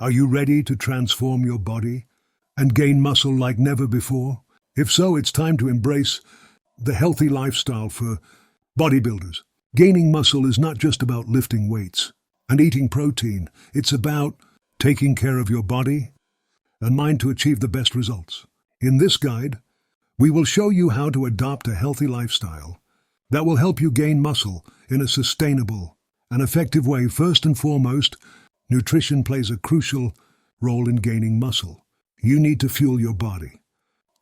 Are you ready to transform your body and gain muscle like never before? If so, it's time to embrace the healthy lifestyle for bodybuilders. Gaining muscle is not just about lifting weights and eating protein. It's about taking care of your body and mind to achieve the best results. In this guide, we will show you how to adopt a healthy lifestyle that will help you gain muscle in a sustainable and effective way. First and foremost, nutrition plays a crucial role in gaining muscle. You need to fuel your body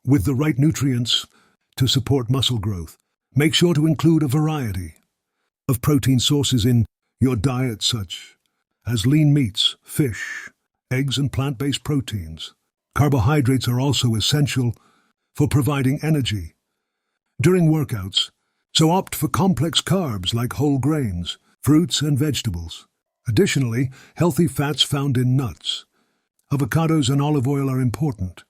with the right nutrients to support muscle growth. Make sure to include a variety of protein sources in your diet, such as lean meats, fish, eggs, and plant-based proteins. Carbohydrates are also essential for providing energy during workouts, so opt for complex carbs like whole grains, fruits, and vegetables. Additionally, healthy fats found in nuts, avocados, and olive oil are important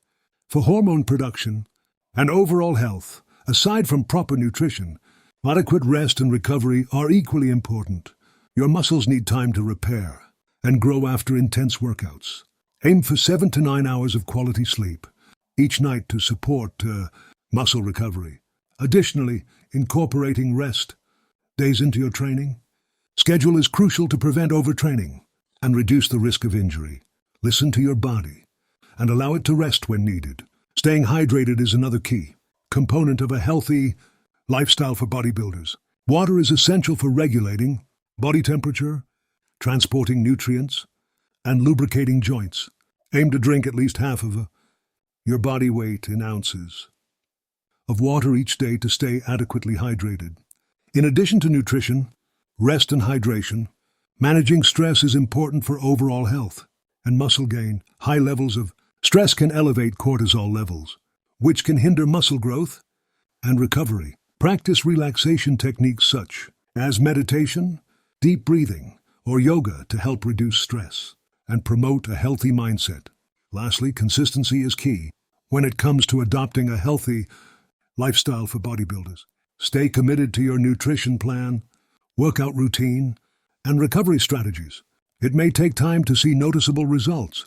for hormone production and overall health. Aside from proper nutrition, adequate rest and recovery are equally important. Your muscles need time to repair and grow after intense workouts. Aim for 7 to 9 hours of quality sleep each night to support muscle recovery. Additionally, incorporating rest days into your training schedule is crucial to prevent overtraining and reduce the risk of injury. Listen to your body and allow it to rest when needed. Staying hydrated is another key component of a healthy lifestyle for bodybuilders. Water is essential for regulating body temperature, transporting nutrients, and lubricating joints. Aim to drink at least half of your body weight in ounces of water each day to stay adequately hydrated. In addition to nutrition, rest and hydration, managing stress is important for overall health and muscle gain. High levels of stress can elevate cortisol levels, which can hinder muscle growth and recovery. Practice relaxation techniques such as meditation, deep breathing, or yoga to help reduce stress and promote a healthy mindset. Lastly, consistency is key when it comes to adopting a healthy lifestyle for bodybuilders. Stay committed to your nutrition plan, workout routine, and recovery strategies. It may take time to see noticeable results,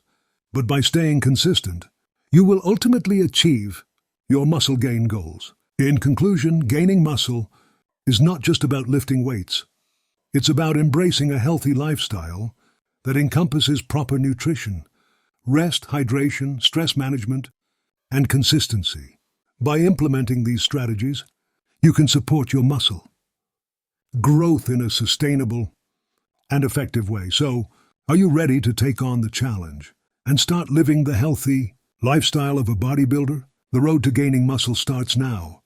but by staying consistent, you will ultimately achieve your muscle gain goals. In conclusion, gaining muscle is not just about lifting weights. It's about embracing a healthy lifestyle that encompasses proper nutrition, rest, hydration, stress management, and consistency. By implementing these strategies, you can support your muscle growth in a sustainable and effective way. So, are you ready to take on the challenge and start living the healthy lifestyle of a bodybuilder? The road to gaining muscle starts now.